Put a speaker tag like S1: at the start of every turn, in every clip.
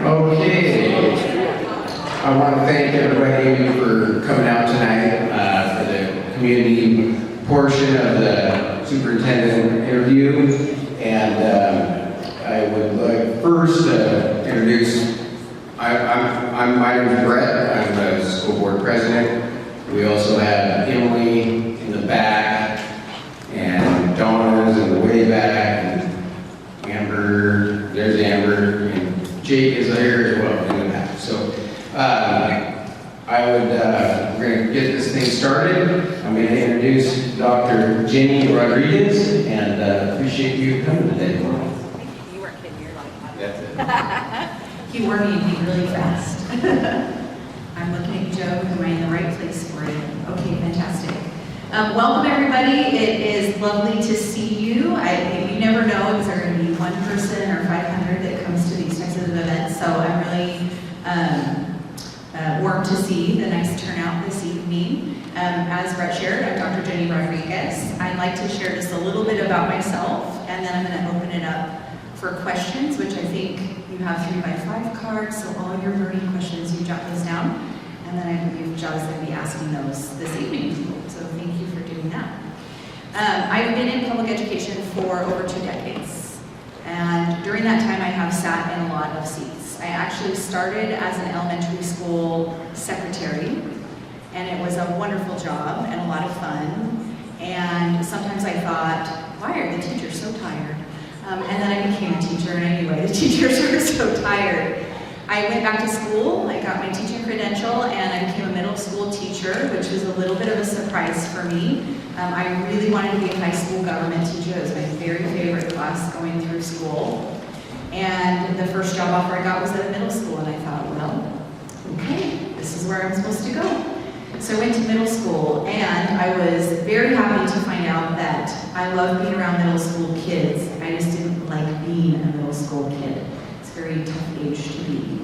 S1: Okay. I want to thank everybody for coming out tonight for the community portion of the superintendent interview. And I would like first to introduce, my name is Brett. I'm the school board president. We also have Emily in the back, and Donna's in the way back, and Amber, there's Amber, and Jake is here as well in the back. So we're going to get this thing started. I'm going to introduce Dr. Jenny Rodriquez, and appreciate you coming today.
S2: You weren't kidding, you're like,
S1: That's it.
S2: you were moving really fast. I'm looking at Joe, am I in the right place for you? Okay, fantastic. Welcome everybody, it is lovely to see you. You never know if there's going to be one person or 500 that comes to these types of events, so I'm really warmed to see the nice turnout this evening. As Brett shared, I'm Dr. Jenny Rodriquez. I'd like to share just a little bit about myself, and then I'm going to open it up for questions, which I think you have 3x5 cards, so all your burning questions, you jot those down. And then I believe Joe's going to be asking those this evening, so thank you for doing that. I've been in public education for over 2 decades, and during that time I have sat in a lot of seats. I actually started as an elementary school secretary, and it was a wonderful job and a lot of fun, and sometimes I thought, why are the teachers so tired? And then I became a teacher, and I knew why the teachers were so tired. I went back to school, I got my teaching credential, and I became a middle school teacher, which was a little bit of a surprise for me. I really wanted to be a high school government teacher. It was my very favorite class going through school. And the first job offer I got was at a middle school, and I thought, well, okay, this is where I'm supposed to go. So I went to middle school, and I was very happy to find out that I love being around middle school kids. I just didn't like being a middle school kid. It's a very tough age to be.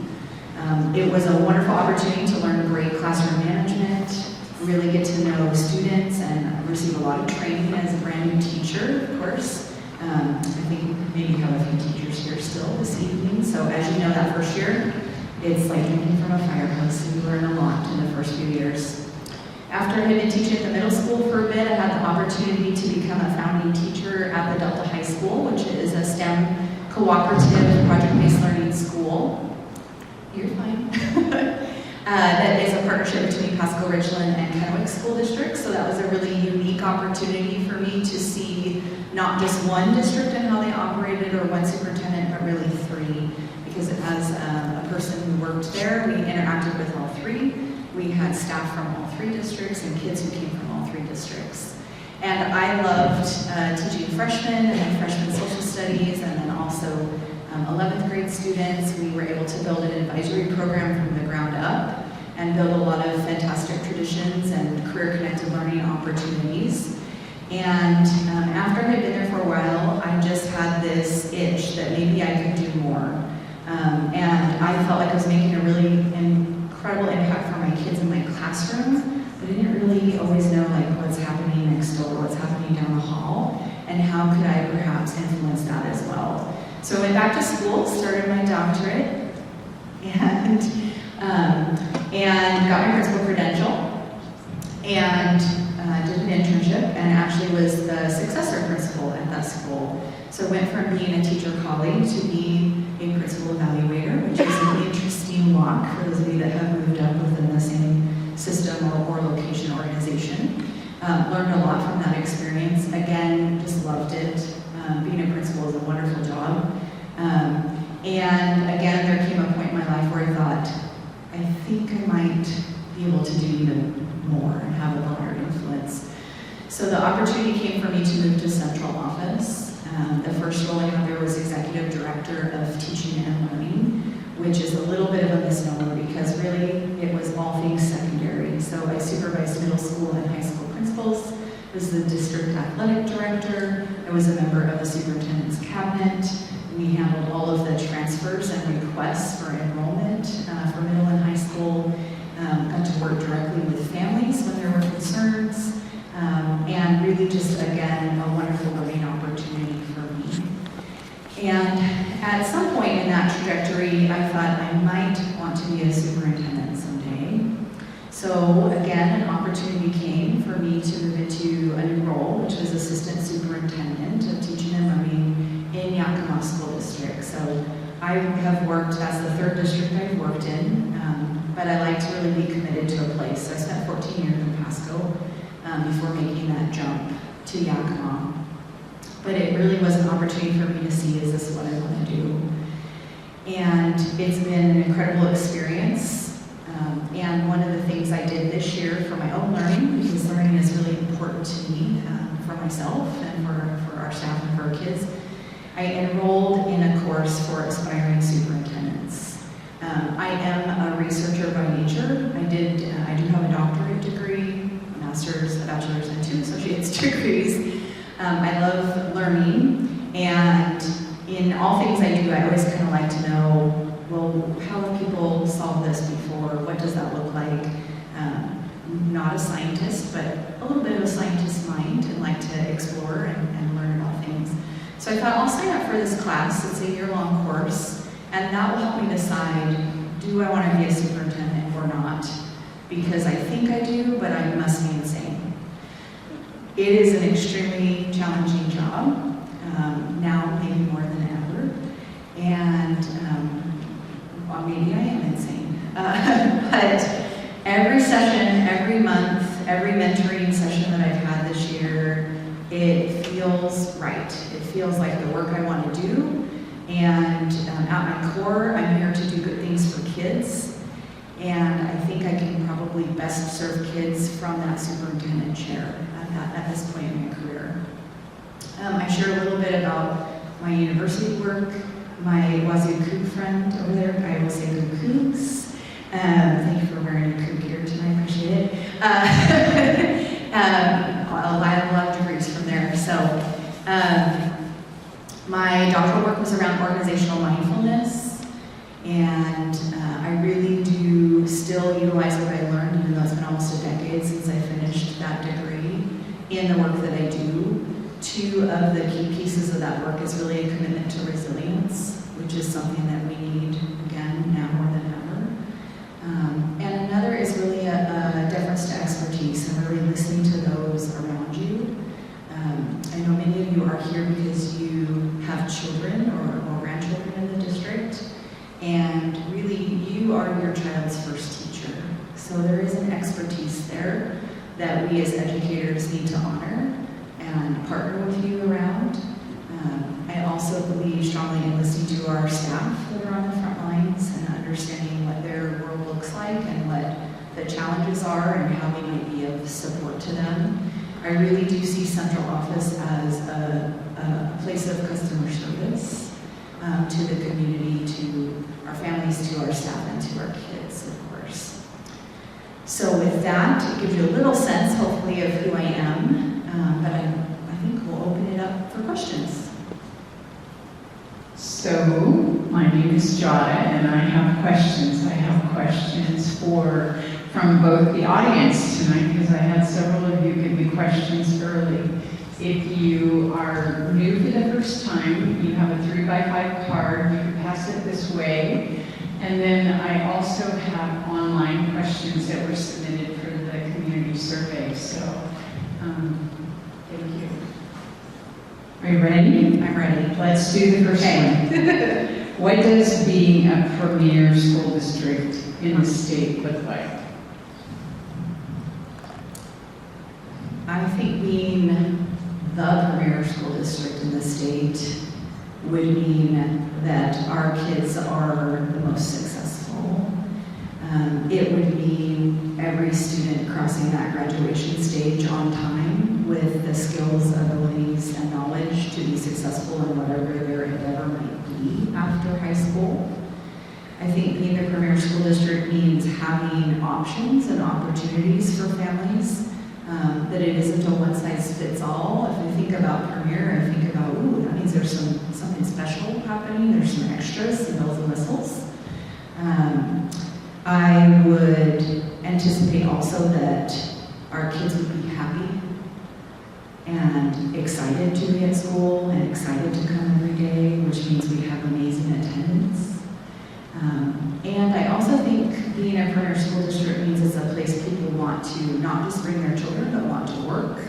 S2: It was a wonderful opportunity to learn great classroom management, really get to know students, and receive a lot of training as a brand new teacher, of course. I think maybe you have a few teachers here still this evening, so as you know, that first year, it's like drinking from a fire hose, and you learn a lot in the first few years. After I had been teaching at the middle school for a bit, I had the opportunity to become a founding teacher at the Delta High School, which is a STEM cooperative project-based learning school. You're fine. That is a partnership between Pasco, Ridgefield, and Yakima School District, so that was a really unique opportunity for me to see not just one district and how they operated, or one superintendent, but really 3, because as a person who worked there, we interacted with all 3. We had staff from all 3 districts and kids who came from all 3 districts. And I loved teaching freshmen and then freshman social studies, and then also 11th grade students. We were able to build an advisory program from the ground up and build a lot of fantastic traditions and career-connected learning opportunities. And after I had been there for a while, I just had this itch that maybe I could do more. And I felt like I was making a really incredible impact for my kids in my classroom, but I didn't really always know like what's happening next door, what's happening down the hall, and how could I perhaps influence that as well. So I went back to school, started my doctorate, and got my principal credential, and did an internship, and actually was the successor principal at that school. So I went from being a teacher colleague to being a principal evaluator, which is an interesting walk for those of you that have moved up within the same system or location organization. Learned a lot from that experience. Again, just loved it. Being a principal is a wonderful job. And again, there came a point in my life where I thought, I think I might be able to do even more and have a broader influence. So the opportunity came for me to move to central office. The first role I had there was Executive Director of Teaching and Learning, which is a little bit of a misnomer because really it was all things secondary. So I supervised middle school and high school principals, was the district athletic director, I was a member of the superintendent's cabinet. We handled all of the transfers and requests for enrollment for middle and high school, got to work directly with families when there were concerns, and really just, again, a wonderful learning opportunity for me. And at some point in that trajectory, I thought I might want to be a superintendent someday. So again, an opportunity came for me to move into a new role, which was Assistant Superintendent of Teaching and Learning in Yakima School District. So I have worked, that's the third district I've worked in, but I like to really be committed to a place. So I spent 14 years in Pasco before making that jump to Yakima. But it really was an opportunity for me to see, is this what I want to do? And it's been an incredible experience. And one of the things I did this year for my own learning, because learning is really important to me, for myself and for our staff and for our kids, I enrolled in a course for aspiring superintendents. I am a researcher by nature. I do have a doctorate degree, a master's, a bachelor's, and 2 associate's degrees. I love learning, and in all things I do, I always kind of like to know, well, how have people solved this before? What does that look like? Not a scientist, but a little bit of a scientist's mind, and like to explore and learn about things. So I thought I'll sign up for this class. It's a year-long course, and that will help me decide, do I want to be a superintendent or not? Because I think I do, but I must be insane. It is an extremely challenging job, now maybe more than ever, and well, maybe I am insane. But every session, every month, every mentoring session that I've had this year, it feels right. It feels like the work I want to do, and at my core, I'm here to do good things for kids, and I think I can probably best serve kids from that superintendent chair at this point in my career. I share a little bit about my university work, my Wazoo Kook friend over there, I will say Kook Kooks. Thank you for wearing a Kook here tonight, I appreciate it. I have a lot of degrees from there. So my doctoral work was around organizational mindfulness, and I really do still utilize what I learned, even though it's been almost a decade since I finished that degree, in the work that I do. 2 of the key pieces of that work is really a commitment to resilience, which is something that we need, again, now more than ever. And another is really a deference to expertise and really listening to those around you. I know many of you are here because you have children or grandchildren in the district, and really you are your child's first teacher. So there is an expertise there that we as educators need to honor and partner with you around. I also believe strongly in listening to our staff that are on the front lines and understanding what their world looks like and what the challenges are and how we might be of support to them. I really do see central office as a place of customer service to the community, to our families, to our staff, and to our kids, of course. So with that, it gives you a little sense, hopefully, of who I am, but I think we'll open it up for questions.
S3: So, my name is Jada, and I have questions. I have questions from both the audience tonight, because I had several of you give me questions early. If you are new for the first time, you have a 3x5 card. You can pass it this way. And then I also have online questions that were submitted for the community survey. So, thank you. Are you ready?
S2: I'm ready.
S3: Let's do the first one. What does being a premier school district in the state look like?
S2: I think being the premier school district in the state would mean that our kids are the most successful. It would mean every student crossing that graduation stage on time with the skills, abilities, and knowledge to be successful in whatever their endeavor might be after high school. I think being the premier school district means having options and opportunities for families, that it isn't a one-size-fits-all. If I think about premier, I think about, ooh, that means there's something special happening, there's some extras, some bells and whistles. I would anticipate also that our kids would be happy and excited to be at school and excited to come every day, which means we have amazing want to not just bring their children, but want to work,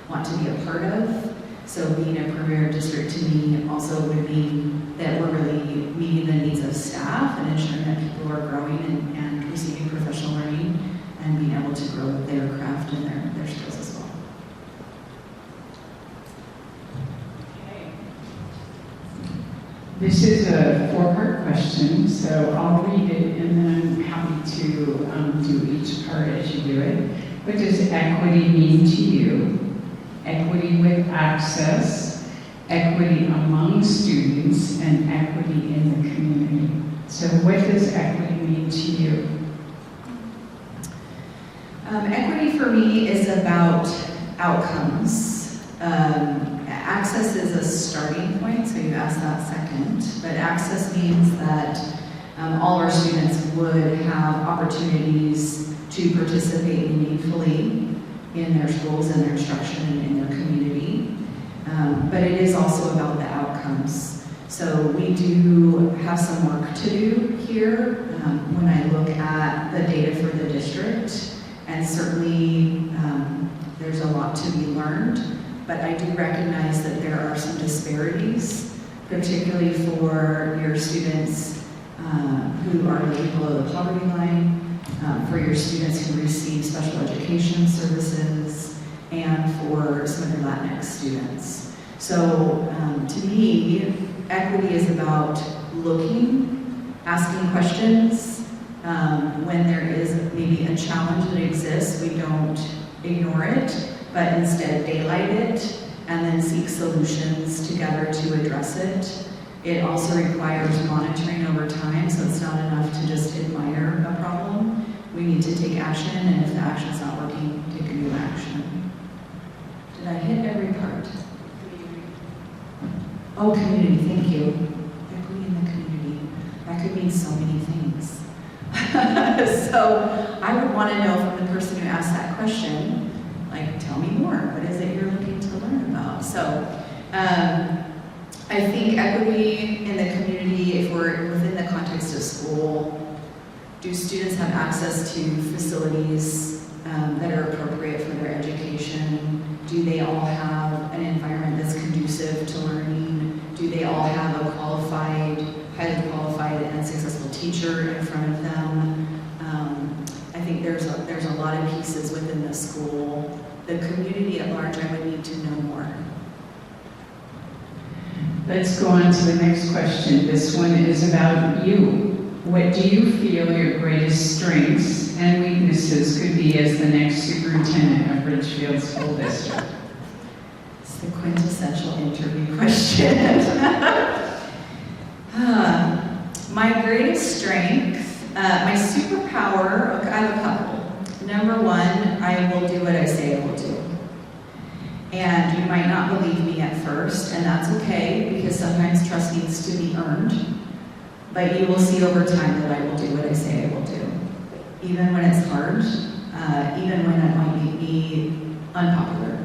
S2: want to be a part of. So being a premier district to me also would mean that we're really meeting the needs of staff and ensuring that people are growing and receiving professional learning and being able to grow their craft and their skills as well.
S3: This is a four-part question, so I'll read it and then I'm happy to do each part as you do it. What does equity mean to you? Equity with access, equity among students, and equity in the community. So what does equity mean to you?
S2: Equity for me is about outcomes. Access is a starting point, so you asked that second, but access means that all our students would have opportunities to participate meaningfully in their schools and their instruction and in their community. But it is also about the outcomes. So we do have some work to do here when I look at the data for the district, and certainly there's a lot to be learned, but I do recognize that there are some disparities, particularly for your students who are living below the poverty line, for your students who receive special education services, and for some of your Latinx students. So to me, equity is about looking, asking questions. When there is maybe a challenge that exists, we don't ignore it, but instead daylight it and then seek solutions together to address it. It also requires monitoring over time, so it's not enough to just admire a problem. We need to take action, and if the action's not working, take a new action. Did I hit every part? Oh, community, thank you. Equity in the community. That could mean so many things. So I would want to know from the person who asked that question, like, tell me more. What is it you're looking to learn about? So I think equity in the community, if we're within the context of school, do students have access to facilities that are appropriate for their education? Do they all have an environment that's conducive to learning? Do they all have a qualified, highly qualified and successful teacher in front of them? I think there's a lot of pieces within the school. The community at large, I would need to know more.
S3: Let's go on to the next question. This one is about you. What do you feel your greatest strengths and weaknesses could be as the next superintendent of Ridgefield School District?
S2: It's the quintessential interview question. My greatest strength, my superpower, I have a couple. Number one, I will do what I say I will do. And you might not believe me at first, and that's okay, because sometimes trust needs to be earned. But you will see over time that I will do what I say I will do. Even when it's hard, even when it might make me unpopular.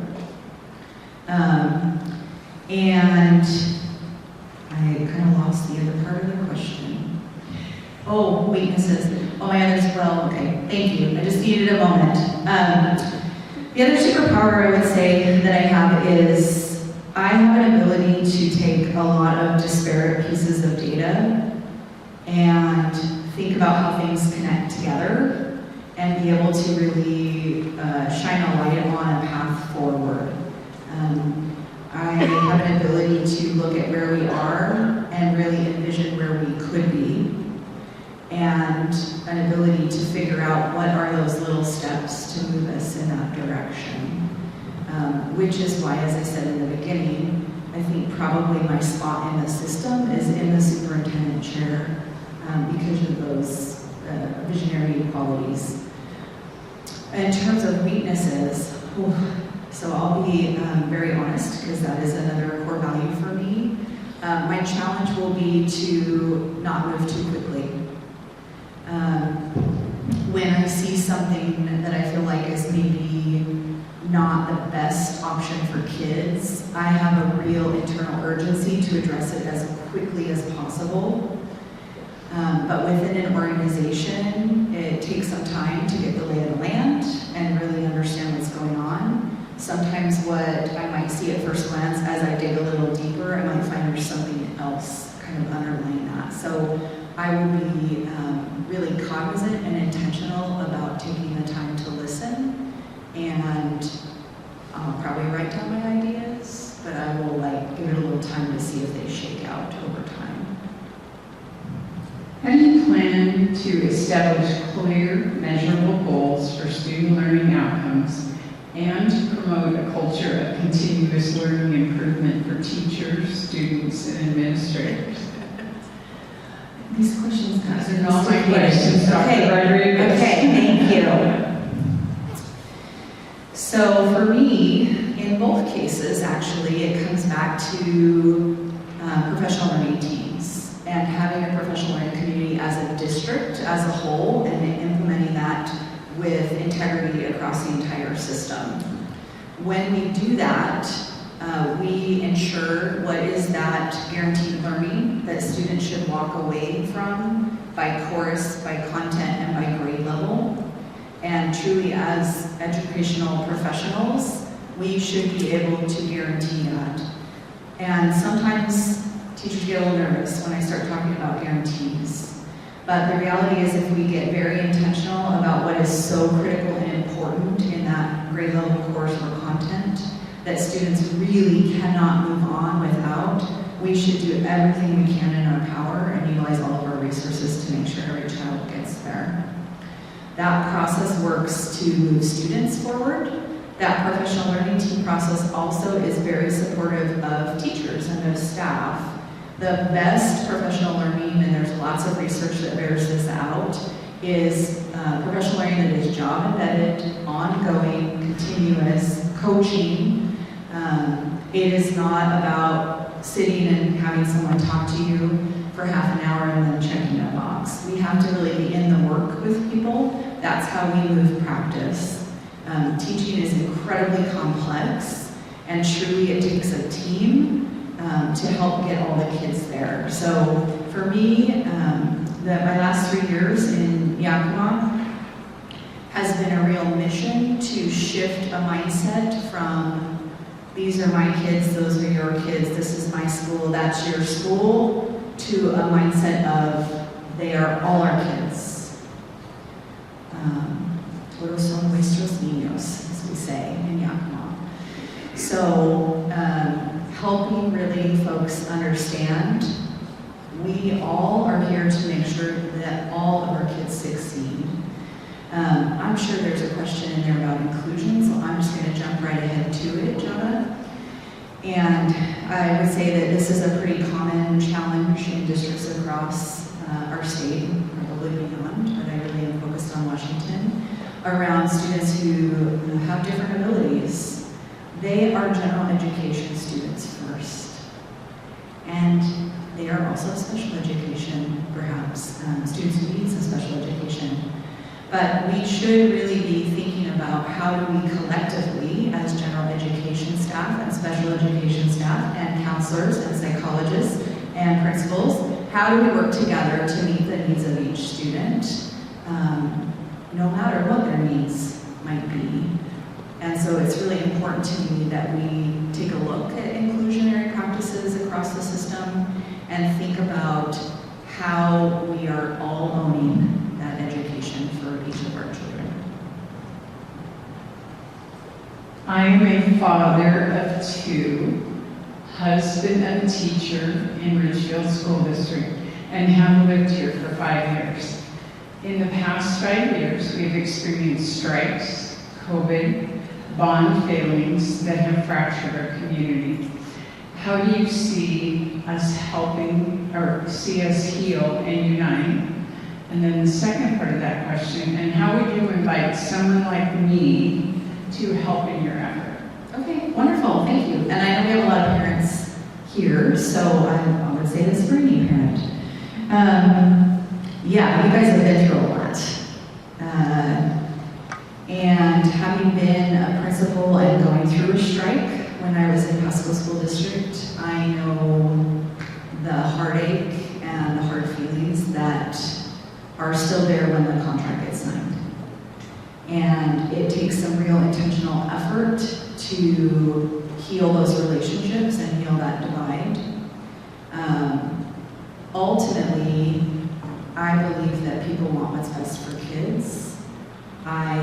S2: And I kind of lost the other part of the question. Oh, weaknesses. Oh, my others, well, okay, thank you. I just needed a moment. The other superpower I would say that I have is I have an ability to take a lot of disparate pieces of data and think about how things connect together and be able to really shine a light on a path forward. I have an ability to look at where we are and really envision where we could be, and an ability to figure out what are those little steps to move us in that direction. Which is why, as I said in the beginning, I think probably my spot in the system is in the superintendent chair because of those visionary qualities. In terms of weaknesses, so I'll be very honest, because that is another core value for me. My challenge will be to not move too quickly. When I see something that I feel like is maybe not the best option for kids, I have a real internal urgency to address it as quickly as possible. But within an organization, it takes some time to get the lay of the land and really understand what's going on. Sometimes what I might see at first glance, as I dig a little deeper, I might find there's something else kind of underlying that. So I will be really cognizant and intentional about taking the time to listen, and I'll probably write down my ideas, but I will give it a little time to see if they shake out over time.
S3: How do you plan to establish clear, measurable goals for student learning outcomes and promote a culture of continuous learning improvement for teachers, students, and administrators?
S2: These questions kind
S3: Those are all my questions, Dr. Rodriquez.
S2: Okay, thank you. So for me, in both cases, actually, it comes back to professional learning teams and having a professional learning community as a district, as a whole, and implementing that with integrity across the entire system. When we do that, we ensure what is that guaranteed learning that students should walk away from by course, by content, and by grade level. And truly, as educational professionals, we should be able to guarantee that. And sometimes teachers get a little nervous when I start talking about guarantees. But the reality is, if we get very intentional about what is so critical and important in that grade level course or content that students really cannot move on without, we should do everything we can in our power and utilize all of our resources to make sure every child gets there. That process works to move students forward. That professional learning team process also is very supportive of teachers and of staff. The best professional learning, and there's lots of research that bears this out, is professional learning that is job embedded, ongoing, continuous coaching. It is not about sitting and having someone talk to you for half an hour and then checking a box. We have to really be in the work with people. That's how we move practice. Teaching is incredibly complex, and truly it takes a team to help get all the kids there. So for me, my last 3 years in Yakima has been a real mission to shift a mindset from these are my kids, those are your kids, this is my school, that's your school, to a mindset of they are all our kids. Todos son nuestros niños, as we say in Yakima. So helping really folks understand we all are here to make sure that all of our kids succeed. I'm sure there's a question in there about inclusion, so I'm just going to jump right ahead to it, Jonna. And I would say that this is a pretty common challenge in districts across our state, probably beyond, but I really am focused on Washington, around students who have different abilities. They are general education students first, and they are also special education, perhaps, students who need some special education. But we should really be thinking about how do we collectively, as general education staff and special education staff and counselors and psychologists and principals, how do we work together to meet the needs of each student, no matter what their needs might be. And so it's really important to me that we take a look at inclusionary practices across the system and think about how we are all owning that education for each of our children.
S3: I am a father of 2, husband of a teacher in Ridgefield School District, and have lived here for 5 years. In the past 5 years, we've experienced strikes, COVID, bond failings that have fractured our community. How do you see us helping, or see us heal and unite? And then the second part of that question, and how would you invite someone like me to help in your effort?
S2: Okay, wonderful, thank you. And I know we have a lot of parents here, so I would say this for any parent. Yeah, you guys have been through a lot. And having been a principal and going through a strike when I was in Pasco School District, I know the heartache and the hard feelings that are still there when the contract gets signed. And it takes some real intentional effort to heal those relationships and heal that divide. Ultimately, I believe that people want what's best for kids. I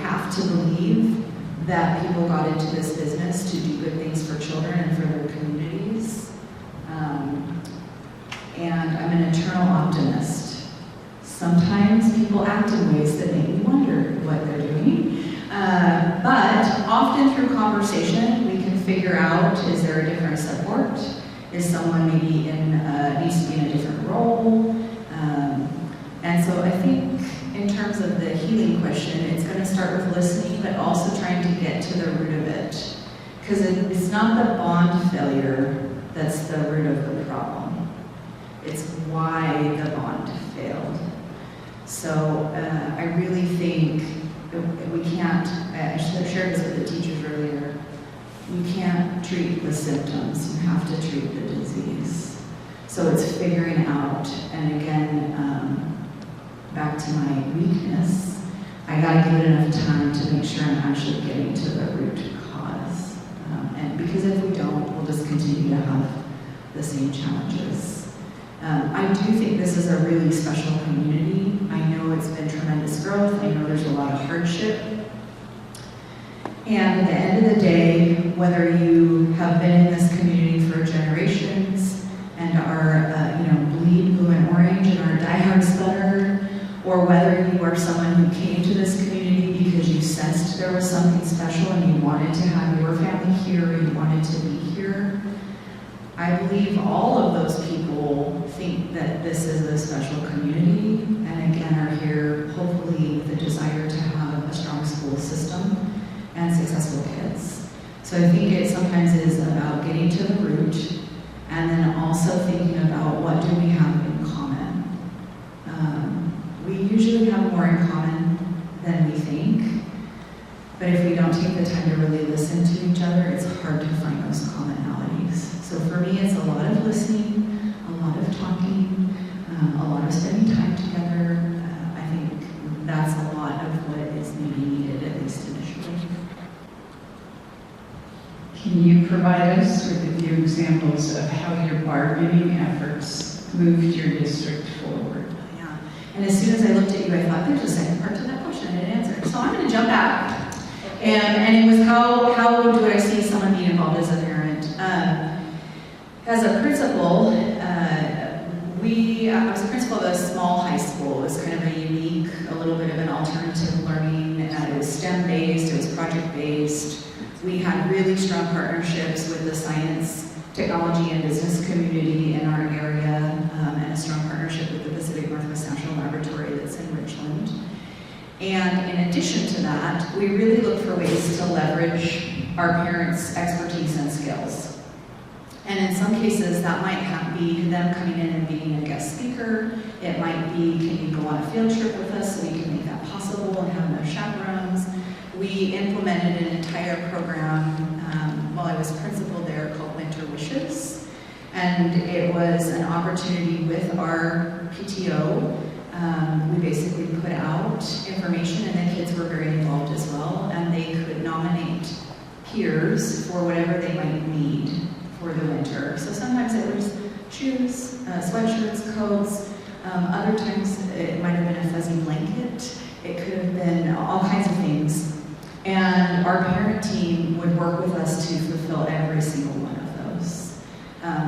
S2: have to believe that people got into this business to do good things for children and for their communities. And I'm an eternal optimist. Sometimes people act in ways that make me wonder what they're doing. But often through conversation, we can figure out, is there a different support? Is someone maybe needs to be in a different role? And so I think in terms of the healing question, it's going to start with listening, but also trying to get to the root of it. Because it's not the bond failure that's the root of the problem. It's why the bond failed. So I really think we can't, I should have shared this with the teachers earlier, you can't treat the symptoms, you have to treat the disease. So it's figuring out, and again, back to my weakness, I gotta give it enough time to make sure I'm actually getting to the root cause. And because if we don't, we'll just continue to have the same challenges. I do think this is a really special community. I know it's been tremendous growth. I know there's a lot of hardship. And at the end of the day, whether you have been in this community for generations and are, bleed blue and orange and are a diehard Scudder, or whether you are someone who came to this community because you sensed there was something special and you wanted to have your family here, or you wanted to be here, I believe all of those people think that this is a special community, and again are here hopefully with a desire to have a strong school system and successful kids. So I think it sometimes is about getting to the root, and then also thinking about what do we have in common. We usually have more in common than we think, but if we don't take the time to really listen to each other, it's hard to find those commonalities. So for me, it's a lot of listening, a lot of talking, a lot of spending time together. I think that's a lot of what is maybe needed, at least initially.
S3: Can you provide us with a few examples of how your bargaining efforts moved your district forward?
S2: Yeah, and as soon as I looked at you, I thought there's a second part to that question I didn't answer. So I'm going to jump back. And it was how do I see someone being involved as a parent? As a principal, I was a principal of a small high school. It was kind of a unique, a little bit of an alternative learning. It was STEM-based, it was project-based. We had really strong partnerships with the science, technology, and business community in our area, and a strong partnership with the Pacific Northwest National Laboratory that's in Richland. And in addition to that, we really look for ways to leverage our parents' expertise and skills. And in some cases, that might be them coming in and being a guest speaker. It might be, can you go on a field trip with us so we can make that possible and have no chaperones. We implemented an entire program while I was principal there called Winter Wishes. And it was an opportunity with our PTO. We basically put out information, and the kids were very involved as well, and they could nominate peers for whatever they might need for the winter. So sometimes it was shoes, sweatshirts, coats. Other times it might have been a fuzzy blanket. It could have been all kinds of things. And our parent team would work with us to fulfill every single one of those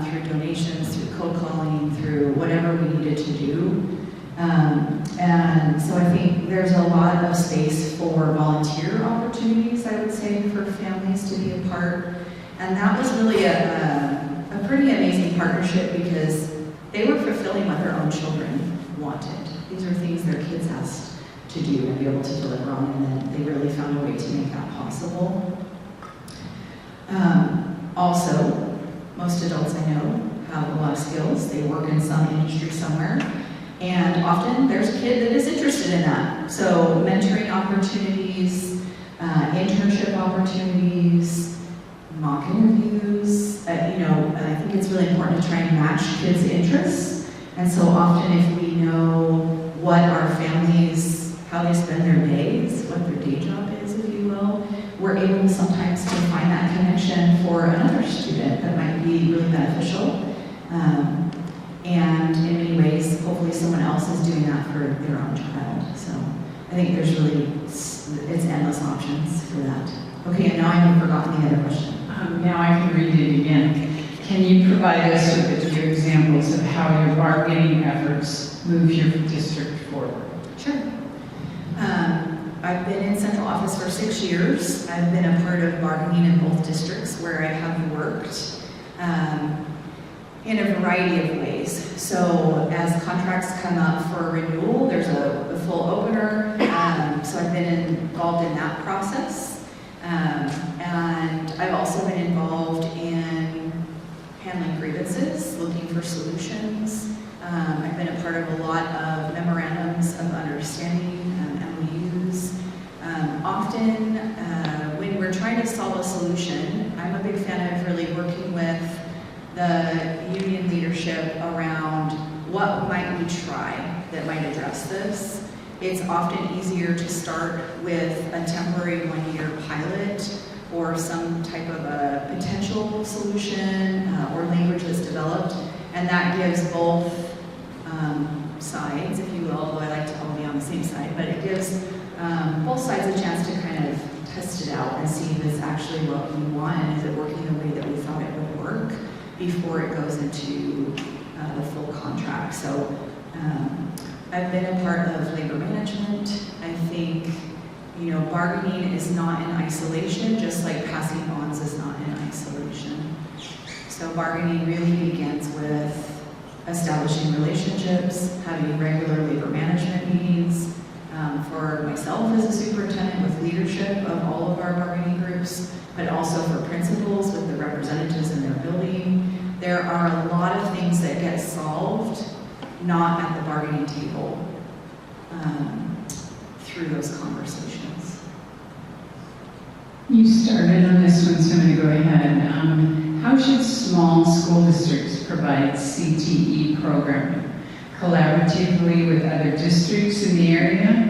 S2: through donations, through cold calling, through whatever we needed to do. And so I think there's a lot of space for volunteer opportunities, I would say, for families to be a part. And that was really a pretty amazing partnership because they were fulfilling what their own children wanted. These are things their kids asked to do and be able to deliver on, and then they really found a way to make that possible. Also, most adults I know have a lot of skills. They work in some industry somewhere. And often there's a kid that is interested in that. So mentoring opportunities, internship opportunities, mock interviews. I think it's really important to try and match kids' interests. And so often if we know what our families how they spend their days, what their day job is, if you will, we're able sometimes to find that connection for another student that might be really beneficial. And in many ways, hopefully someone else is doing that for their own child. So I think there's really, it's endless options for that. Okay, and now I have forgotten the other question.
S3: Now I can read it again. Can you provide us with a few examples of how your bargaining efforts move your district forward?
S2: Sure. I've been in central office for 6 years. I've been a part of bargaining in both districts where I have worked in a variety of ways. So as contracts come up for renewal, there's a full opener. So I've been involved in that process. And I've also been involved in handling grievances, looking for solutions. I've been a part of a lot of memorandums of understanding, MOUs. Often, when we're trying to solve a solution, I'm a big fan of really working with the union leadership around what might we try that might address this. It's often easier to start with a temporary one-year pilot or some type of a potential solution or language that's developed, and that gives both sides, if you will, although I like to all be on the same side, but it gives both sides a chance to kind of test it out and see if it's actually what we want and is it working the way that we thought it would work before it goes into the full contract. So I've been a part of labor management. I think, bargaining is not in isolation, just like passing bonds is not in isolation. So bargaining really begins with establishing relationships, having regular labor management meetings. For myself as a superintendent with leadership of all of our bargaining groups, but also for principals with the representatives in their building. There are a lot of things that get solved not at the bargaining table through those conversations.
S3: You started on this one, so I'm going to go ahead. How should small school districts provide CTE programming collaboratively with other districts in the area?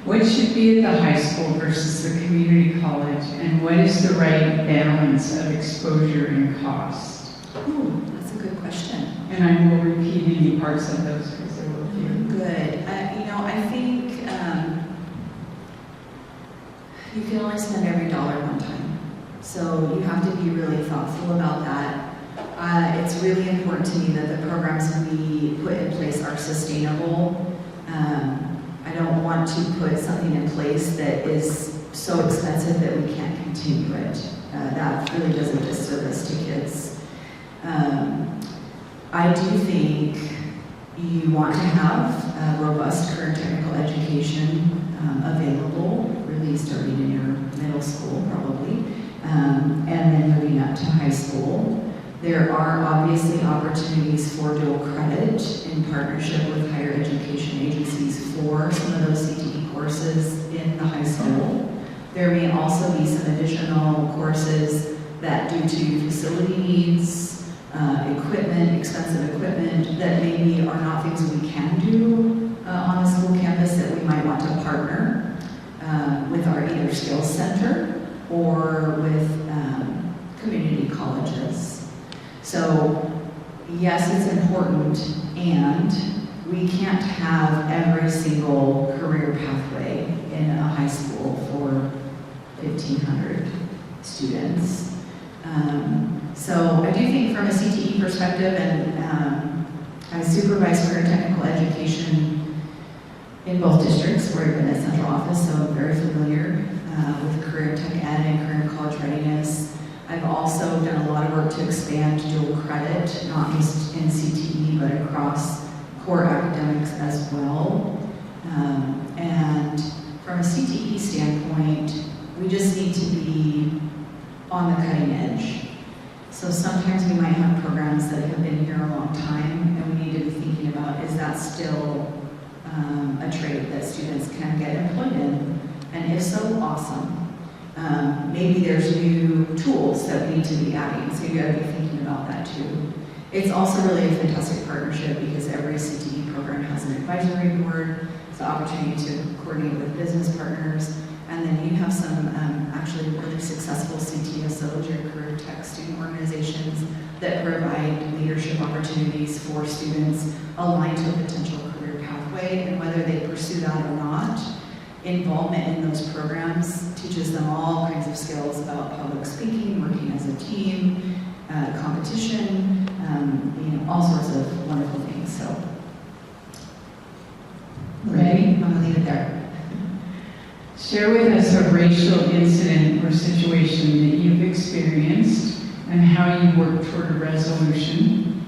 S3: What should be at the high school versus the community college? And what is the right balance of exposure and cost?
S2: Ooh, that's a good question.
S3: And I will repeat any parts of those because there were a few.
S2: Good. I think you can only spend every dollar one time. So you have to be really thoughtful about that. It's really important to me that the programs we put in place are sustainable. I don't want to put something in place that is so expensive that we can't continue it. That really does a disservice to kids. I do think you want to have a robust current technical education available, really starting in your middle school probably, and then moving up to high school. There are obviously opportunities for dual credit in partnership with higher education agencies for some of those CTE courses in the high school. There may also be some additional courses that, due to facility needs, equipment, expensive equipment, that maybe are not things we can do on the school campus, that we might want to partner with our either skills center or with community colleges. So yes, it's important, and we can't have every single career pathway in a high school for 1,500 students. So I do think from a CTE perspective, and I supervise career technical education in both districts where I've been at central office, so I'm very familiar with career tech ed and career college readiness. I've also done a lot of work to expand dual credit, not just in CTE, but across core academics as well. And from a CTE standpoint, we just need to be on the cutting edge. So sometimes we might have programs that have been here a long time, and we need to be thinking about, is that still a trade that students can get employed in? And if so, awesome. Maybe there's new tools that we need to be adding, so you gotta be thinking about that too. It's also really a fantastic partnership because every CTE program has an advisory board, the opportunity to coordinate with business partners. And then you have some actually really successful CTSOs, your career tech student organizations, that provide leadership opportunities for students aligned to a potential career pathway. And whether they pursue that or not, involvement in those programs teaches them all kinds of skills about public speaking, working as a team, competition, all sorts of wonderful things. So, ready? I'm gonna leave it there.
S3: Share with us a racial incident or situation that you've experienced and how you worked toward a resolution.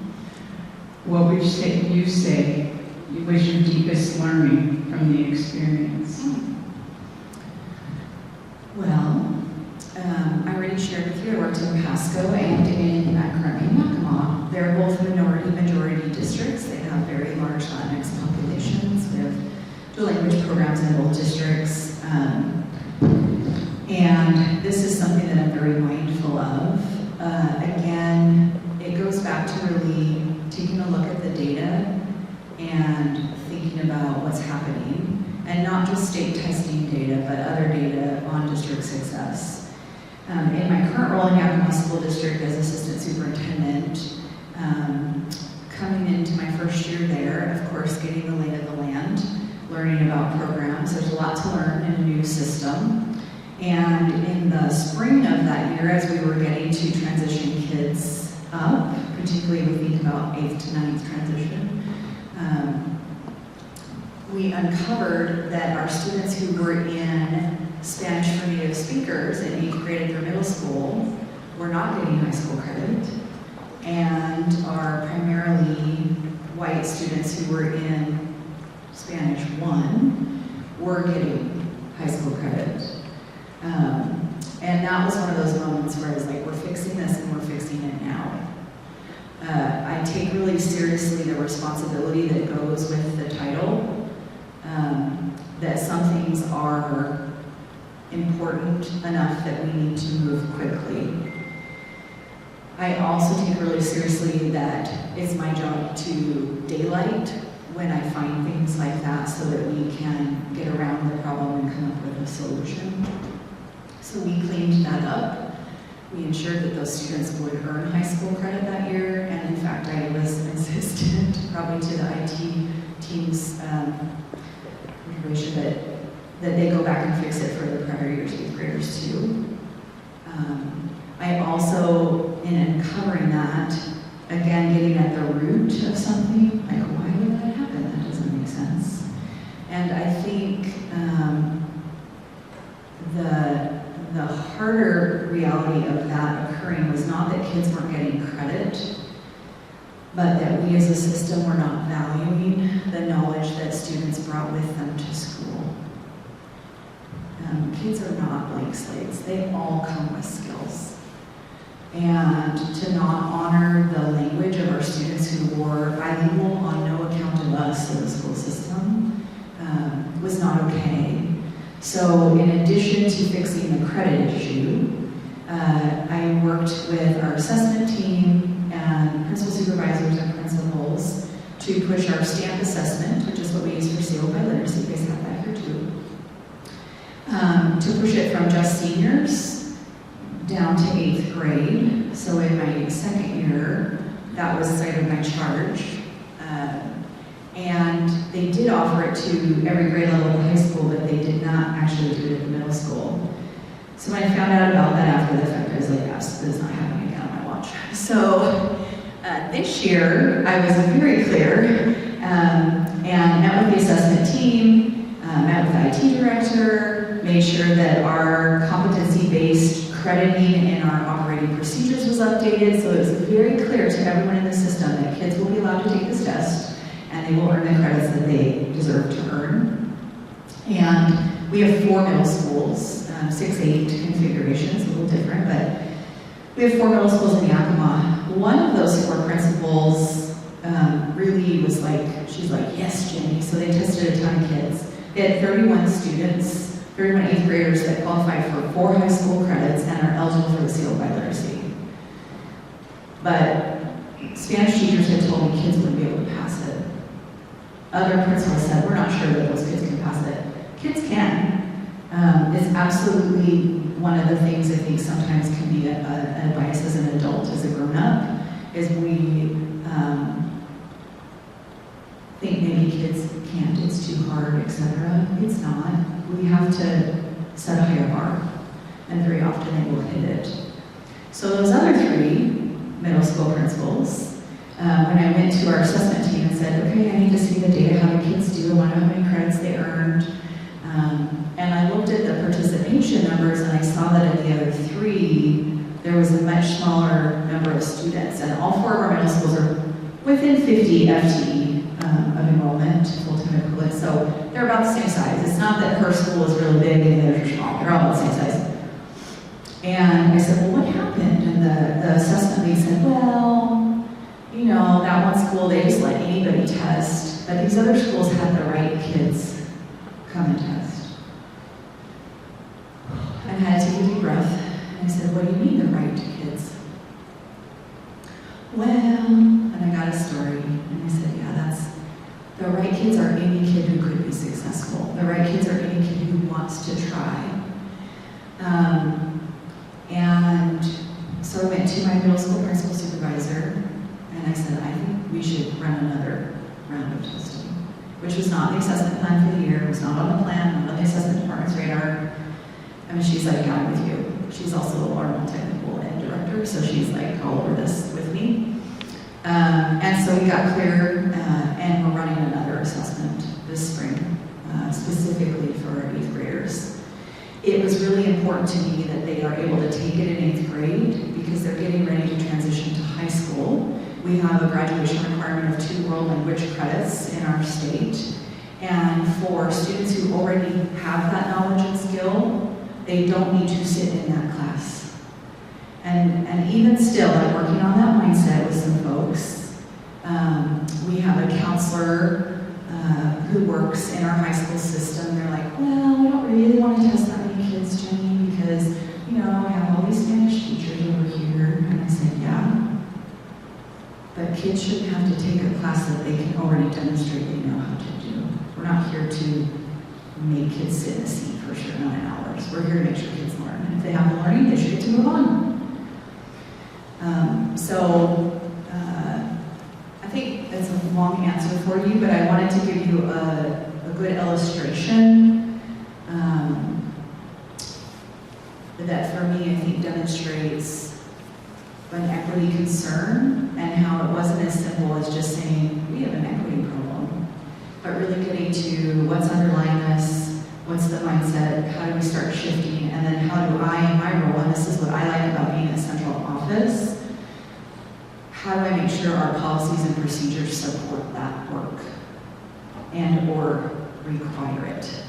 S3: What would you say was your deepest learning from the experience?
S2: Well, I already shared with you, I worked in Pasco and currently in Yakima. They're both majority districts. They have very large Latinx populations. We have dual language programs in both districts. And this is something that I'm very mindful of. Again, it goes back to really taking a look at the data and thinking about what's happening, and not just state testing data, but other data on district success. In my current role in Yakima School District as Assistant Superintendent, coming into my first year there, of course, getting the lay of the land, learning about programs. There's a lot to learn in a new system. And in the spring of that year, as we were getting to transition kids up, particularly we think about 8th to 9th transition, we uncovered that our students who were in Spanish for native speakers in 8th grade at their middle school were not getting high school credit, and our primarily white students who were in Spanish 1 were getting high school credit. And that was one of those moments where I was like, we're fixing this and we're fixing it now. I take really seriously the responsibility that goes with the title, that some things are important enough that we need to move quickly. I also take really seriously that it's my job to daylight when I find things like that so that we can get around the problem and come up with a solution. So we cleaned that up. We ensured that those students would earn high school credit that year, and in fact I was insistent, probably to the IT team's recommendation, that they go back and fix it for the prior year's 8th graders too. I also, in uncovering that, again, getting at the root of something, like why would that happen? That doesn't make sense. And I think the harder reality of that occurring was not that kids weren't getting credit, but that we as a system were not valuing the knowledge that students brought with them to school. Kids are not blank slates. They all come with skills. And to not honor the language of our students who were bilingual on no account of us in the school system was not okay. So in addition to fixing the credit issue, I worked with our assessment team and principal supervisors and principals to push our STAMP assessment, which is what we use for sealed by literacy. You guys have that here too. To push it from just seniors down to 8th grade. So in my second year, that was side of my charge. And they did offer it to every grade level in high school, but they did not actually do it in middle school. So when I found out about that after the fact, I was like, yes, this is not happening again on my watch. So this year, I was very clear and met with the assessment team, met with the IT director, made sure that our competency-based crediting in our operating procedures was updated, so it was very clear to everyone in the system that kids will be allowed to take this test and they will earn the credits that they deserve to earn. And we have 4 middle schools, 6-8 configurations, a little different, but we have 4 middle schools in Yakima. One of those 4 principals really was like, she's like, yes, Jenny. So they tested a ton of kids. They had 31 students, 31 8th graders that qualified for 4 high school credits and are eligible for the sealed by literacy. But Spanish teachers had told me kids wouldn't be able to pass it. other principals said, we're not sure that those kids can pass it. Kids can. It's absolutely one of the things I think sometimes can be a bias as an adult, as a grown-up, is we think maybe kids can't, it's too hard, etc. It's not. We have to set a higher bar, and very often they will hit it. So those other 3 middle school principals, when I went to our assessment team and said, okay, I need to see the data, how the kids do, I want to know how many credits they earned. And I looked at the participation numbers and I saw that in the other 3, there was a much smaller number of students. And all 4 of our middle schools are within 50 FTE of enrollment, full-time equivalent. So they're about the same size. It's not that her school is really big and the others are small. They're all about the same size. And I said, well, what happened? And the assessment lead said, well, you know, that one school, they just let anybody test. But these other schools had the right kids come and test. And I had to take a deep breath. And I said, what do you mean the right kids? Well, and I got a story. And I said, yeah, that's, the right kids are any kid who could be successful. The right kids are any kid who wants to try. And so I went to my middle school principal supervisor, and I said, I think we should run another round of testing, which was not the assessment plan for the year, it was not on the plan, not on the assessment department's radar. I mean, she's like, I'm with you. She's also our technical ed director, so she's like all over this with me. And so we got clear, and we're running another assessment this spring, specifically for our 8th graders. It was really important to me that they are able to take it in 8th grade because they're getting ready to transition to high school. We have a graduation requirement of 2 world language credits in our state. And for students who already have that knowledge and skill, they don't need to sit in that class. And even still, I'm working on that mindset with some folks. We have a counselor who works in our high school system. They're like, well, we don't really want to test that many kids, Jenny, because, you know, I have all these Spanish teachers over here. And I said, yeah, but kids shouldn't have to take a class that they can already demonstrate they know how to do. We're not here to make kids sit in a seat for a certain amount of hours. We're here to make sure kids learn. And if they have the learning, they should get to move on. I think that's a long answer for you, but I wanted to give you a good illustration that for me I think demonstrates an equity concern and how it wasn't as simple as just saying we have an equity problem, but really getting to what's underlying this, what's the mindset, how do we start shifting, and then how do I, in my role, and this is what I like about being in a central office, how do I make sure our policies and procedures support that work and or require it?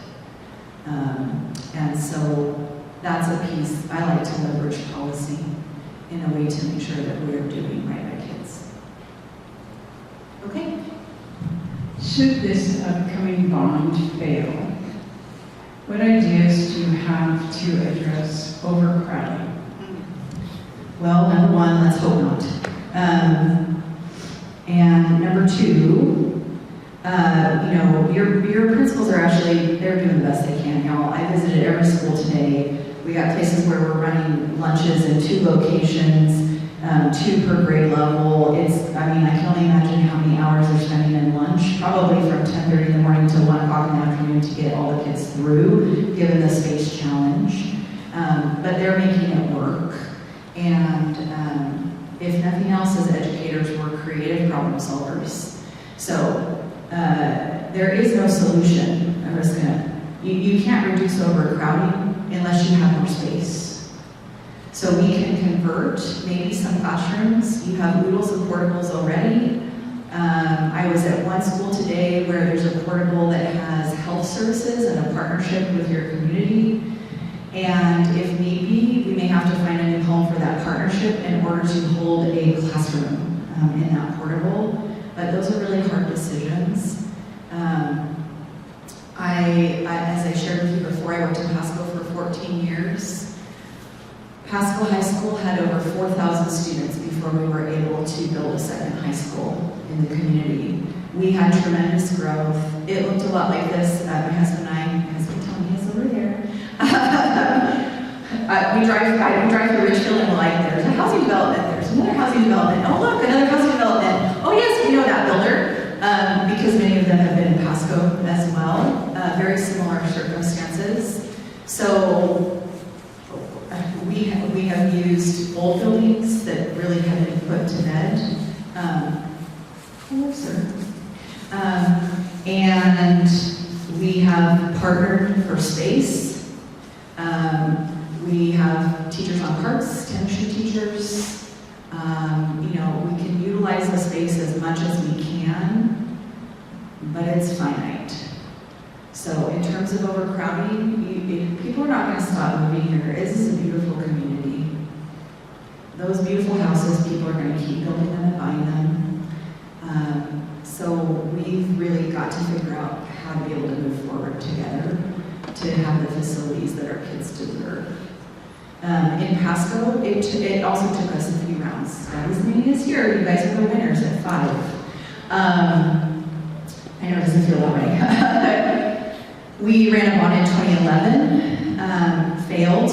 S2: And so that's a piece I like to leverage policy in a way to make sure that we're doing right by kids. Okay?
S3: Should this upcoming bond fail, what ideas do you have to address overcrowding?
S2: Well, number one, let's hope not. And number two, your principals are actually, they're doing the best they can, y'all. I visited every school today. We got places where we're running lunches in 2 locations, 2 per grade level. I can only imagine how many hours they're spending in lunch, probably from 10:30 in the morning to 1 o'clock in the afternoon to get all the kids through, given the space challenge. But they're making it work. And if nothing else, as educators, we're creative problem solvers. So there is no solution. You can't reduce overcrowding unless you have more space. So we can convert maybe some classrooms. You have oodles of portables already. I was at one school today where there's a portable that has health services and a partnership with your community. And if need be, we may have to find a new home for that partnership in order to hold a classroom in that portable. But those are really hard decisions. As I shared with you before, I worked in Pasco for 14 years. Pasco High School had over 4,000 students before we were able to build a second high school in the community. We had tremendous growth. It looked a lot like this. My husband and I, my husband Tony is over there. We drive through Ridgefield and we're like, there's a housing development, there's another housing development. Oh look, another housing development. Oh yes, we know that builder, because many of them have been in Pasco as well. Very similar circumstances. So we have used old buildings that really haven't been put to bed. And we have partnered for space. We have teachers on carts, tension teachers. We can utilize the space as much as we can, but it's finite. So in terms of overcrowding, people are not going to stop moving here. This is a beautiful community. Those beautiful houses, people are going to keep building them and buying them. So we've really got to figure out how to be able to move forward together to have the facilities that our kids deserve. In Pasco, it also took us a few rounds. Not as many as here. You guys are the winners at 5. I know it doesn't feel that way. We ran a bond in 2011, failed,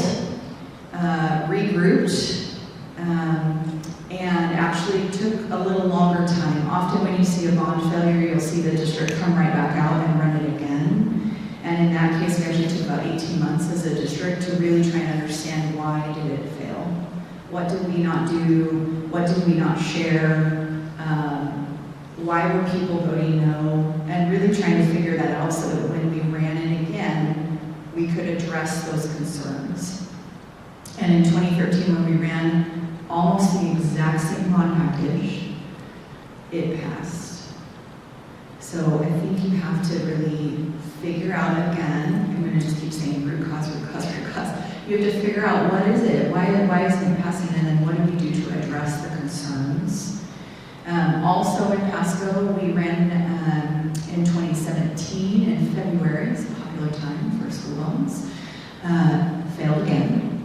S2: regrouped, and actually took a little longer time. Often when you see a bond failure, you'll see the district come right back out and run it again. And in that case, we actually took about 18 months as a district to really try and understand why did it fail. What did we not do? What did we not share? Why were people voting no? And really trying to figure that out so that when we ran it again, we could address those concerns. And in 2013, when we ran almost the exact same bond package, it passed. So I think you have to really figure out again, I'm going to just keep saying root cause, root cause, root cause. You have to figure out what is it, why isn't it passing, and then what do we do to address the concerns. Also in Pasco, we ran in 2017 in February, it's a popular time for school loans, failed again.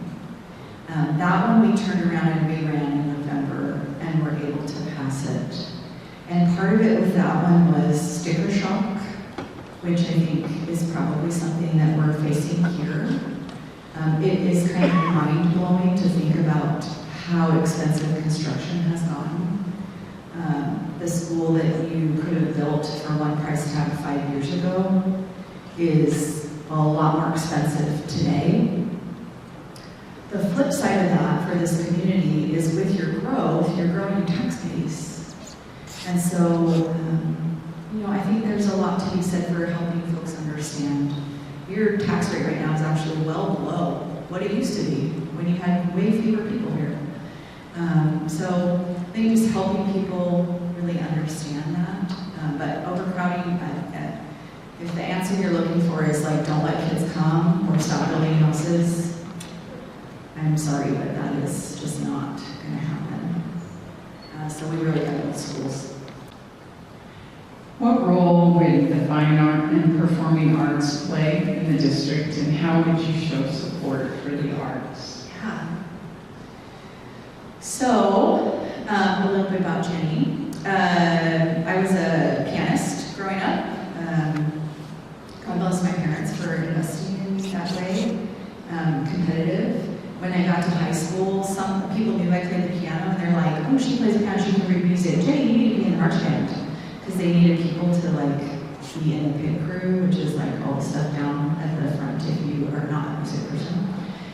S2: That one we turned around and reran in November and were able to pass it. And part of it with that one was sticker shock, which I think is probably something that we're facing here. It is kind of mind-blowing to think about how expensive construction has gotten. The school that you could have built for one price tag 5 years ago is a lot more expensive today. The flip side of that for this community is with your growth, you're growing your tax base. And so, I think there's a lot to be said for helping folks understand your tax rate right now is actually well below what it used to be when you had way fewer people here. So I think just helping people really understand that. But overcrowding, if the answer you're looking for is like, don't let kids come or stop building houses, I'm sorry, but that is just not going to happen. So we really got to build schools.
S3: What role would the fine art and performing arts play in the district, and how would you show support for the arts?
S2: Yeah. So, a little bit about Jenny. I was a pianist growing up. God bless my parents for investing in me that way. Competitive. When I got to high school, some people knew I played the piano, and they're like, oh, she plays the piano, she can read music. Jenny, you need to be in the marching band. Because they needed people to be in the pit crew, which is all the stuff down at the front if you are not a music person.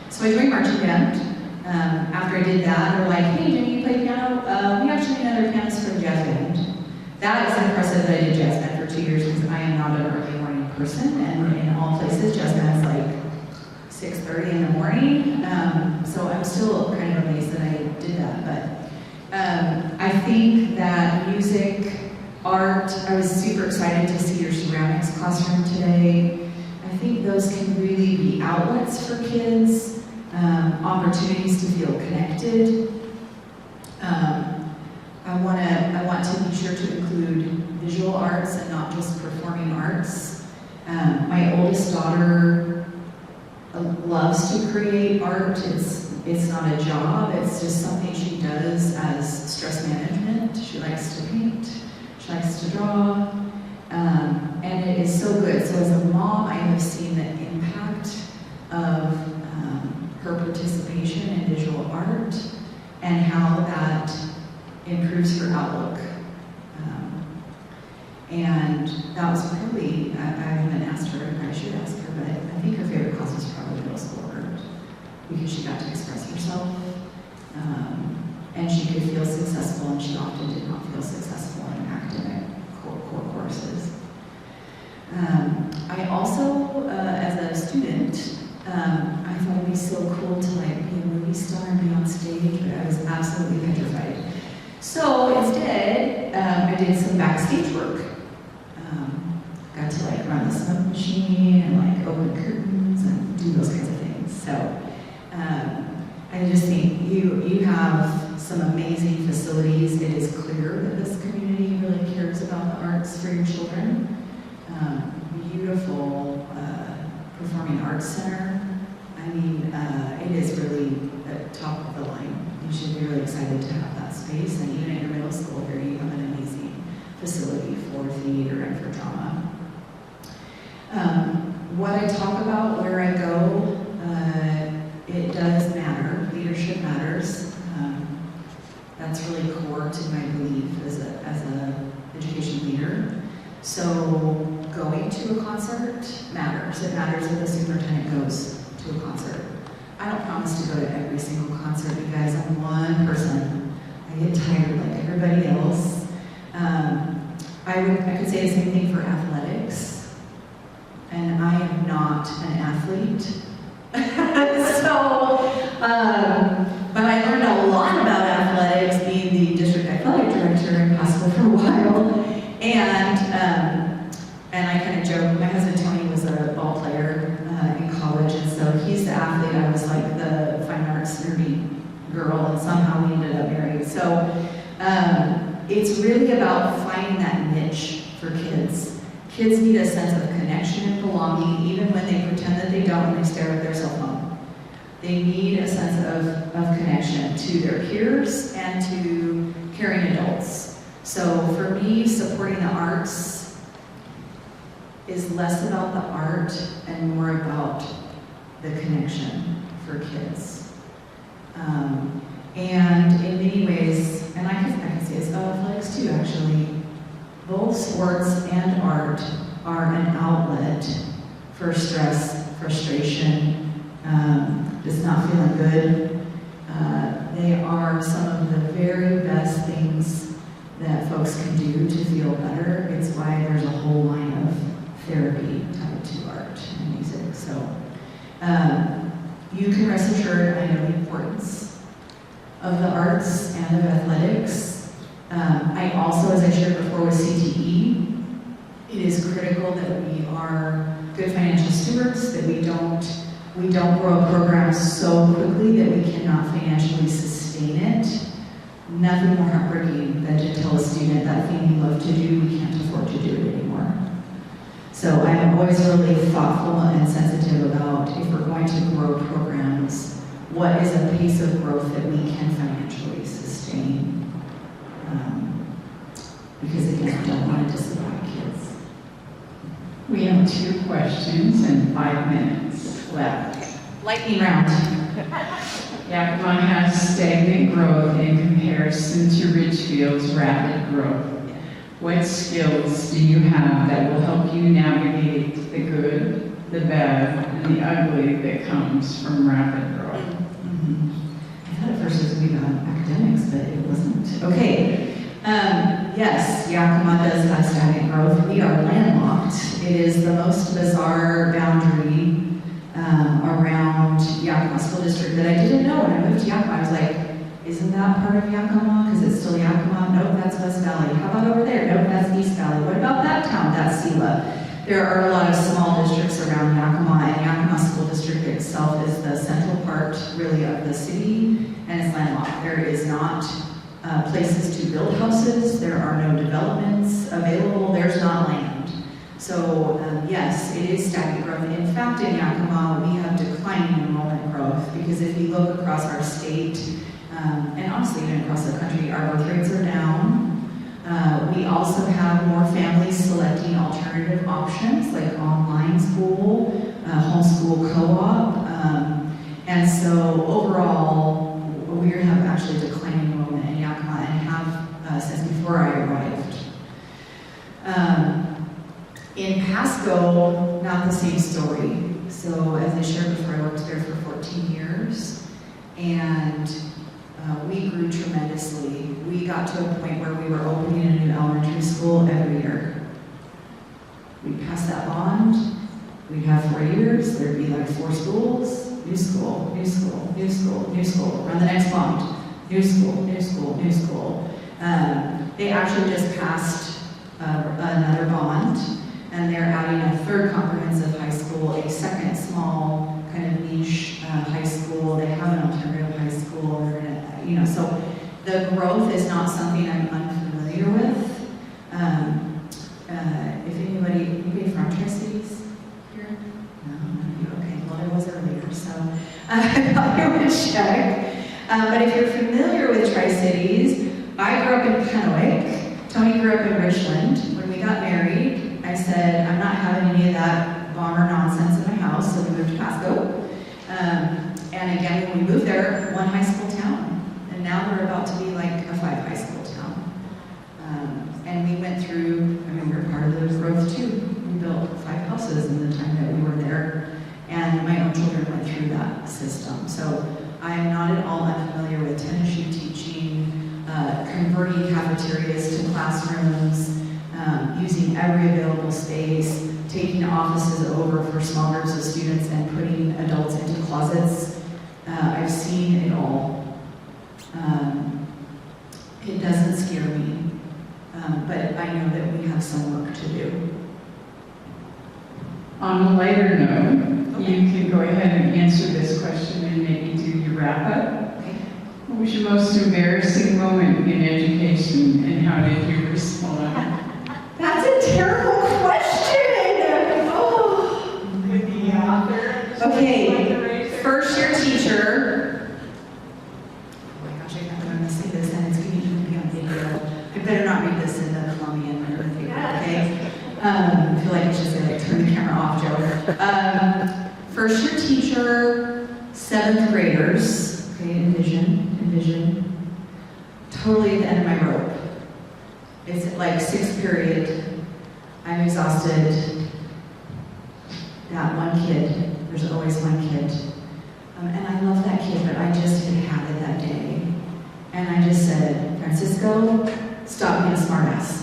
S2: So I joined marching band. After I did that, they were like, hey, Jenny, you play piano? We actually need another pianist for the jazz band. That is impressive that I did jazz band for 2 years because I am not an early morning person, and in all places, jazz band's 6:30 in the morning. So I'm still kind of amazed that I did that. But I think that music, art, I was super excited to see your ceramics classroom today. I think those can really be outlets for kids, opportunities to feel connected. I want to be sure to include visual arts and not just performing arts. My oldest daughter loves to create art. It's not a job, it's just something she does as stress management. She likes to paint. She likes to draw, and it is so good. So as a mom, I have seen the impact of her participation in visual art and how that improves her outlook. And that was probably, I haven't asked her, and I should ask her, but I think her favorite class was probably middle school art because she got to express herself. And she could feel successful, and she often did not feel successful in academic core courses. I also, as a student, I thought it'd be so cool to like be a movie star and be on stage, but I was absolutely petrified. So instead, I did some backstage work. Got to like run the smoke machine and like open curtains and do those kinds of things. So I just think you have some amazing facilities. It is clear that this community really cares about the arts for your children. Beautiful performing arts center. I mean, it is really at the top of the line. You should be really excited to have that space. And even at your middle school here, you have an amazing facility for theater and for drama. What I talk about, where I go, it does matter. Leadership matters. That's really core to my belief as a education leader. So going to a concert matters. It matters if the superintendent goes to a concert. I don't promise to go to every single concert, you guys. I'm one person. I get tired like everybody else. I could say the same thing for athletics. And I am not an athlete. But I learned a lot about athletics being the district athletic director in Pasco for a while. And I kind of joke, my husband Tony was a ball player in college, and so he's the athlete. I was like the fine arts nerdy girl, and somehow we ended up married. So it's really about finding that niche for kids. Kids need a sense of connection and belonging, even when they pretend that they don't when they stare at their cell phone. They need a sense of connection to their peers and to caring adults. So for me, supporting the arts is less about the art and more about the connection for kids. And in many ways, and I can say it's about athletics too, actually, both sports and art are an outlet for stress, frustration, just not feeling good. They are some of the very best things that folks can do to feel better. It's why there's a whole line of therapy tied to art and music. So you can rest assured I know the importance of the arts and of athletics. I also, as I shared before with CTE, it is critical that we are good financial stewards, that we don't grow a program so quickly that we cannot financially sustain it. Nothing more heartbreaking than to tell a student that thing you love to do, we can't afford to do it anymore. So I am always really thoughtful and sensitive about if we're going to grow programs, what is a pace of growth that we can financially sustain? Because again, I don't want to disappoint kids.
S3: We have 2 questions and 5 minutes left.
S2: Lightning round.
S3: Yakima has stagnant growth in comparison to Ridgefield's rapid growth. What skills do you have that will help you navigate the good, the bad, and the ugly that comes from rapid growth?
S2: I thought at first it was going to be about academics, but it wasn't. Okay. Yes, Yakima does have stagnant growth. We are landlocked. It is the most bizarre boundary around Yakima School District that I didn't know when I moved to Yakima. I was like, isn't that part of Yakima? Because it's still Yakima. Nope, that's West Valley. How about over there? Nope, that's East Valley. What about that town? That's Sela. There are a lot of small districts around Yakima, and Yakima School District itself is the central part, really, of the city, and it's landlocked. There is not places to build houses. There are no developments available. There's not land. So yes, it is stagnant growth. In fact, in Yakima, we have declining enrollment growth because if you look across our state, and honestly even across the country, our birth rates are down. We also have more families selecting alternative options like online school, homeschool co-op. And so overall, we have actually declining enrollment in Yakima and have since before I arrived. In Pasco, not the same story. So as I shared before, I worked there for 14 years, and we grew tremendously. We got to a point where we were opening a new elementary school every year. We'd pass that bond, we'd have 4 years, there'd be like 4 schools, new school, new school, new school, new school, run the next bond, new school, new school, new school. They actually just passed another bond, and they're adding a 3rd comprehensive high school, a 2nd small kind of niche high school. They have an alternative high school. They're gonna, so the growth is not something I'm unfamiliar with. If anybody from Tri-Cities here? No, none of you. Okay, well, I was earlier, so I thought I would check. But if you're familiar with Tri-Cities, I grew up in Kennewick. Tony grew up in Richland. When we got married, I said, I'm not having any of that bomber nonsense in my house, so we moved to Pasco. And again, when we moved there, 1 high school town. And now we're about to be like a 5 high school town. And we went through, we were part of the growth too. We built 5 houses in the time that we were there. And my own children went through that system. So I'm not at all unfamiliar with tennis shoe teaching, converting cafeterias to classrooms, using every available space, taking offices over for small groups of students and putting adults into closets. I've seen it all. It doesn't scare me, but I know that we have some work to do.
S3: On a lighter note, you can go ahead and answer this question and maybe do your wrap-up.
S2: Okay.
S3: What was your most embarrassing moment in education, and how did you respond?
S2: That's a terrible question! Oh.
S3: Could be author.
S2: Okay, first year teacher. Oh my gosh, I'm going to say this and it's going to be on video. I better not read this in the Colombian or the paper, okay? I feel like it's just going to turn the camera off, Joe. First year teacher, 7th graders, okay, envision. Totally at the end of my rope. It's like 6th period. I'm exhausted. That one kid, there's always one kid. And I love that kid, but I just didn't have it that day. And I just said, Francisco, stop being a smartass.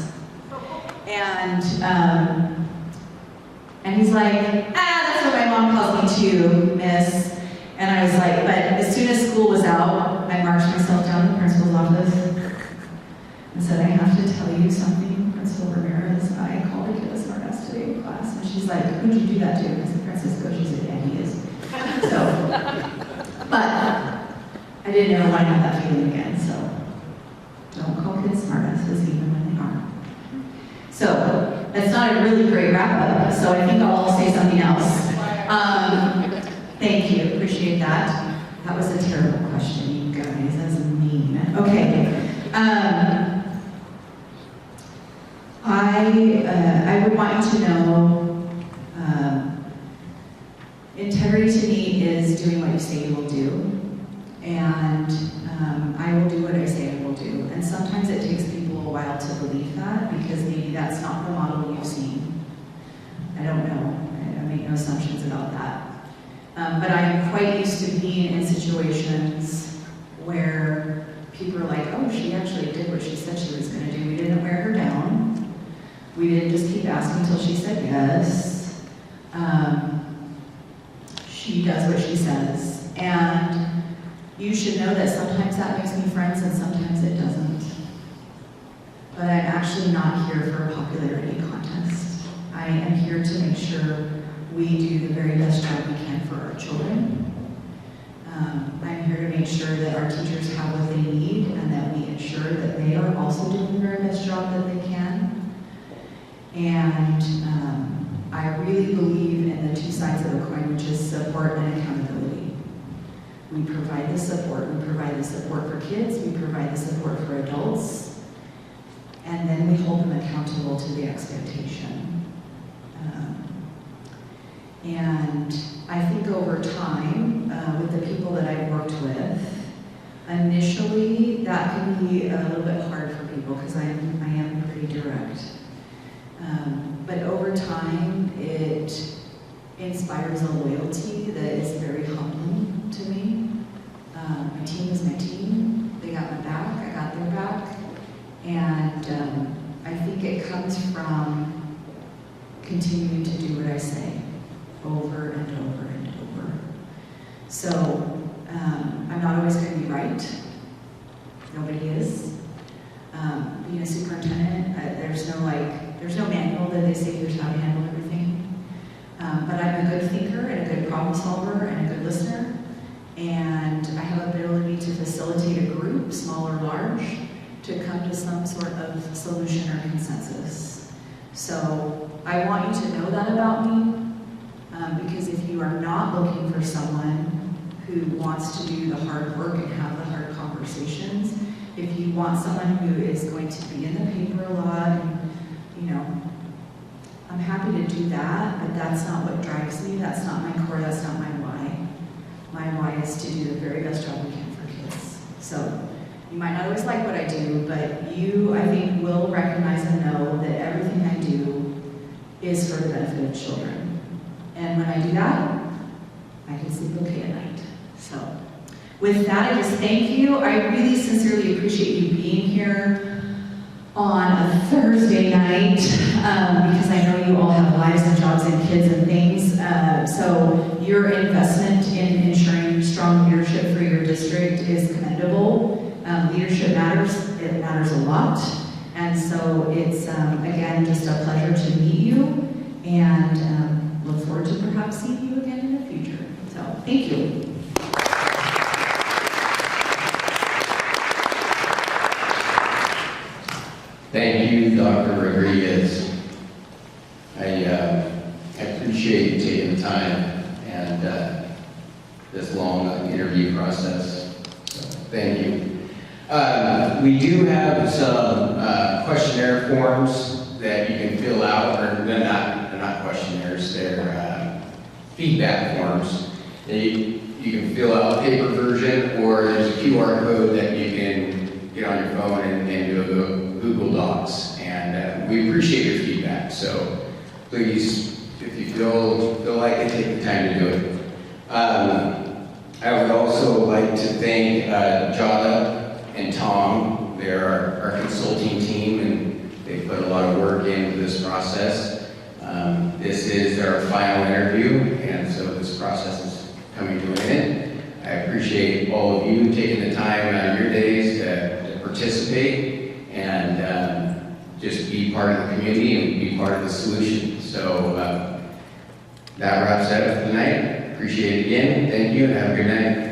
S2: And he's like, that's what my mom calls me too, miss. And I was like, but as soon as school was out, I marched myself down to the principal's office and said, I have to tell you something, Principal Ramirez. I called a kid a smartass today in class. And she's like, who'd you do that to? And I said, Francisco. She said, yeah, he is. So, but I didn't ever want to have that feeling again, so don't call kids smartasses even when they aren't. So, that's not a really great wrap-up, so I think I'll say something else. Thank you, appreciate that. That was a terrible question, you guys, that's mean. Okay. I would want you to know, integrity to me is doing what you say you will do. And I will do what I say I will do. And sometimes it takes people a while to believe that because maybe that's not the model you've seen. I don't know. I make no assumptions about that. But I'm quite used to being in situations where people are like, oh, she actually did what she said she was going to do. We didn't wear her down. We didn't just keep asking until she said yes. She does what she says. And you should know that sometimes that makes me friends and sometimes it doesn't. But I'm actually not here for a popularity contest. I am here to make sure we do the very best job we can for our children. I'm here to make sure that our teachers have what they need and that we ensure that they are also doing the very best job that they can. And I really believe in the 2 sides of the coin, which is support and accountability. We provide the support. We provide the support for kids. We provide the support for adults.
S4: and then we hold them accountable to the expectation. And I think over time, with the people that I've worked with, initially that can be a little bit hard for people because I am pretty direct. But over time, it inspires a loyalty that is very humbling to me. My team is my team. They got my back, I got their back. And I think it comes from continuing to do what I say over and over and over. So I'm not always going to be right. Nobody is. Being a superintendent, there's no manual that they say here's how to handle everything. But I'm a good thinker and a good problem solver and a good listener. And I have the ability to facilitate a group, small or large, to come to some sort of solution or consensus. So I want you to know that about me, because if you are not looking for someone who wants to do the hard work and have the hard conversations, if you want someone who is going to be in the paper a lot, and, I'm happy to do that, but that's not what drives me. That's not my core. That's not my why. My why is to do the very best job we can for kids. So you might not always like what I do, but you, I think, will recognize and know that everything I do is for the benefit of children. And when I do that, I can sleep okay at night. So with that, I just thank you. I really sincerely appreciate you being here on a Thursday night, because I know you all have lives and jobs and kids and things. So your investment in ensuring strong leadership for your district is commendable. Leadership matters. It matters a lot. And so it's, again, just a pleasure to meet you, and look forward to perhaps seeing you again in the future. So thank you.
S1: Thank you, Dr. Rodriquez. I appreciate you taking the time and this long interview process. So thank you. We do have some questionnaire forms that you can fill out, or they're not questionnaires, they're feedback forms. You can fill out a paper version, or there's a QR code that you can get on your phone and do a Google Docs. And we appreciate your feedback, so please, if you feel like it, take the time to do it. I would also like to thank Jada and Tom. They're our consulting team, and they put a lot of work into this process. This is our final interview, and so this process is coming to an end. I appreciate all of you taking the time out of your days to participate and just be part of the community and be part of the solution. So that wraps it up for tonight. Appreciate it again. Thank you, and have a good night.